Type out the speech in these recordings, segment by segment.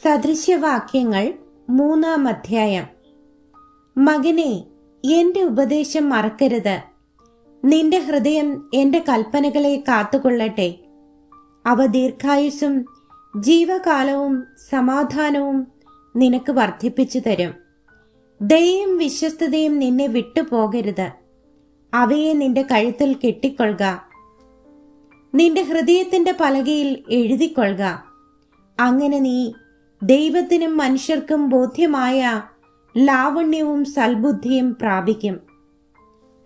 സദൃശ്യവാക്യങ്ങൾ 3-ാം അധ്യായം. മകനെ, എന്റെ ഉപദേശം മറക്കരുത്. നിന്റെ ഹൃദയം എന്റെ കൽപ്പനകളെ കാത്തുകൊള്ളട്ടെ. അവ ദീർഘായുസ്സും ജീവകാലവും സമാധാനവും നിനക്ക് വർദ്ധിപ്പിച്ചു തരും. ദയയും വിശ്വസ്തതയും നിന്നെ വിട്ടുപോകരുത്. അവയെ നിന്റെ കഴുത്തിൽ കെട്ടിക്കൊള്ളുക. നിന്റെ ഹൃദയത്തിന്റെ പലകയിൽ എഴുതിക്കൊള്ളുക. അങ്ങനെ നീ ദൈവത്തിനും മനുഷ്യർക്കും ബോധ്യമായ ലാവണ്യവും സൽബുദ്ധിയും പ്രാപിക്കും.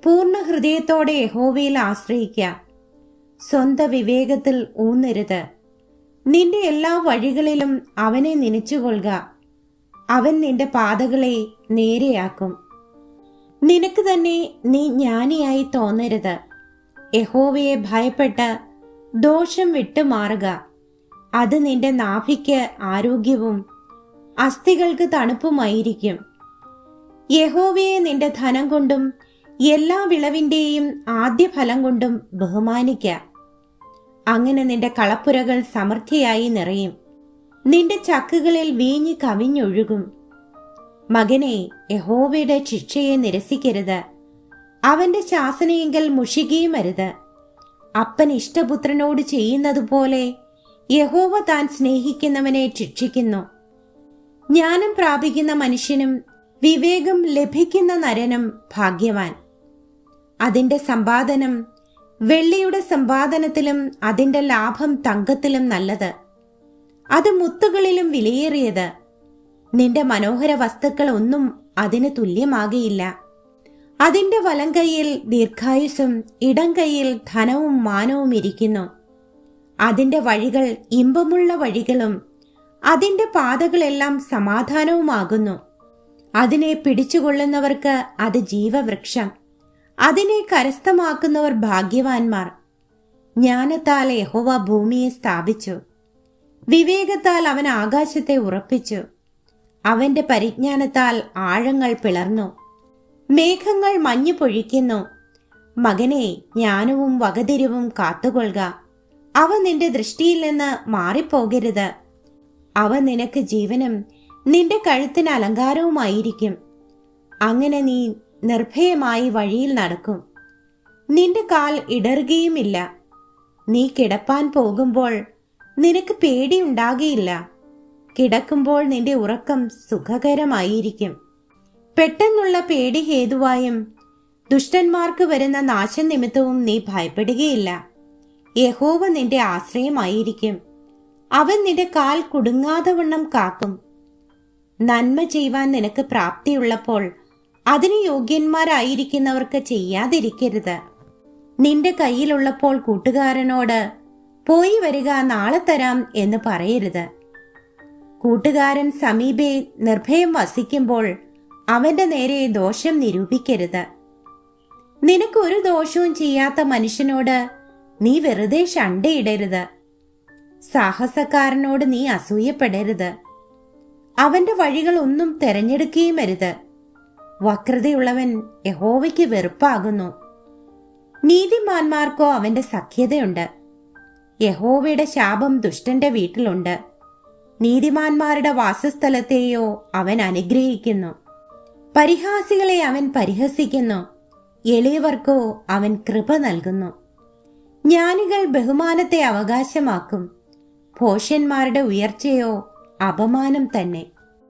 പൂർണ്ണ ഹൃദയത്തോടെ യഹോവയിൽ ആശ്രയിക്കുക. സ്വന്തം വിവേകത്തിൽ ഊന്നരുത്. നിന്റെ എല്ലാ വഴികളിലും അവനെ നനച്ചുകൊള്ളുക. അവൻ നിന്റെ പാതകളെ നേരെയാക്കും. നിനക്ക് തന്നെ നീ ജ്ഞാനിയായി തോന്നരുത്. യഹോവയെ ഭയപ്പെട്ട് ദോഷം വിട്ടുമാറുക. അത് നിന്റെ നാഭിക്ക് ആരോഗ്യവും അസ്ഥികൾക്ക് തണുപ്പുമായിരിക്കും. യഹോവയെ നിന്റെ ധനം കൊണ്ടും എല്ലാ വിളവിന്റെയും ആദ്യ ഫലം കൊണ്ടും ബഹുമാനിക്ക. അങ്ങനെ നിന്റെ കളപ്പുരകൾ സമൃദ്ധിയായി നിറയും. നിന്റെ ചക്കുകളിൽ വീഞ്ഞ് കവിഞ്ഞൊഴുകും. മകനെ, യഹോവയുടെ ശിക്ഷയെ നിരസിക്കരുത്. അവന്റെ ശാസനയെങ്കിൽ മുഷികയും അരുത്. അപ്പൻ ഇഷ്ടപുത്രനോട് ചെയ്യുന്നതുപോലെ യഹോവ താൻ സ്നേഹിക്കുന്നവനെ ശിക്ഷിക്കുന്നു. ജ്ഞാനം പ്രാപിക്കുന്ന മനുഷ്യനും വിവേകം ലഭിക്കുന്ന നരനും ഭാഗ്യവാൻ. അതിന്റെ സമ്പാദനം വെള്ളിയുടെ സമ്പാദനത്തിലും അതിന്റെ ലാഭം തങ്കത്തിലും നല്ലത്. അത് മുത്തുകളിലും വിലയേറിയത്. നിന്റെ മനോഹര വസ്തുക്കൾ ഒന്നും അതിന് തുല്യമാകയില്ല. അതിന്റെ വലം കൈയിൽ ദീർഘായുസ്സും ഇടം കൈയിൽ ധനവും മാനവും ഇരിക്കുന്നു. അതിന്റെ വഴികൾ ഇമ്പമുള്ള വഴികളും അതിന്റെ പാതകളെല്ലാം സമാധാനവുമാകുന്നു. അതിനെ പിടിച്ചുകൊള്ളുന്നവർക്ക് അത് ജീവവൃക്ഷം. അതിനെ കരസ്ഥമാക്കുന്നവർ ഭാഗ്യവാന്മാർ. ജ്ഞാനത്താൽ യഹോവ ഭൂമിയെ സ്ഥാപിച്ചു. വിവേകത്താൽ അവൻ ആകാശത്തെ ഉറപ്പിച്ചു. അവന്റെ പരിജ്ഞാനത്താൽ ആഴങ്ങൾ പിളർന്നു. മേഘങ്ങൾ മഞ്ഞു പൊഴിക്കുന്നു. മകനെ, ജ്ഞാനവും വകതിരിവും കാത്തുകൊള്ളുക. അവ നിന്റെ ദൃഷ്ടിയിൽ നിന്ന് മാറിപ്പോകരുത്. അവ നിനക്ക് ജീവനും നിന്റെ കഴുത്തിന് അലങ്കാരവുമായിരിക്കും. അങ്ങനെ നീ നിർഭയമായി വഴിയിൽ നടക്കും. നിന്റെ കാൽ ഇടറുകയുമില്ല. നീ കിടപ്പാൻ പോകുമ്പോൾ നിനക്ക് പേടിയുണ്ടാകുകയില്ല. കിടക്കുമ്പോൾ നിന്റെ ഉറക്കം സുഖകരമായിരിക്കും. പെട്ടെന്നുള്ള പേടി ഹേതുവായും ദുഷ്ടന്മാർക്ക് വരുന്ന നാശനിമിത്തവും നീ ഭയപ്പെടുകയില്ല. യഹോവ നിന്റെ ആശ്രയമായിരിക്കും. അവൻ നിന്റെ കാൽ കുടുങ്ങാതെ വണ്ണം കാക്കും. നന്മ ചെയ്യുവാൻ നിനക്ക് പ്രാപ്തിയുള്ളപ്പോൾ അതിന് യോഗ്യന്മാരായിരിക്കുന്നവർക്ക് ചെയ്യാതിരിക്കരുത്. നിന്റെ കയ്യിലുള്ളപ്പോൾ കൂട്ടുകാരനോട് പോയി വരിക, നാളെ തരാം എന്ന് പറയരുത്. കൂട്ടുകാരൻ സമീപേ നിർഭയം വസിക്കുമ്പോൾ അവന്റെ നേരെ ദോഷം നിരൂപിക്കരുത്. നിനക്ക് ഒരു ദോഷവും ചെയ്യാത്ത മനുഷ്യനോട് നീ വെറുതെ ശണ്ടയിടരുത്. സാഹസക്കാരനോട് നീ അസൂയപ്പെടരുത്. അവന്റെ വഴികൾ ഒന്നും തെരഞ്ഞെടുക്കുകയും അരുത്. വക്രതയുള്ളവൻ യഹോവയ്ക്ക് വെറുപ്പാകുന്നു. നീതിമാന്മാർക്കോ അവന്റെ സഖ്യതയുണ്ട്. യഹോവയുടെ ശാപം ദുഷ്ടന്റെ വീട്ടിലുണ്ട്. നീതിമാന്മാരുടെ വാസസ്ഥലത്തെയോ അവൻ അനുഗ്രഹിക്കുന്നു. പരിഹാസികളെ അവൻ പരിഹസിക്കുന്നു. എളിയവർക്കോ അവൻ കൃപ നൽകുന്നു. ജ്ഞാനികൾ ബഹുമാനത്തെ അവകാശമാക്കും. ഭോഷ്യന്മാരുടെ ഉയർച്ചയോ അപമാനം തന്നെ.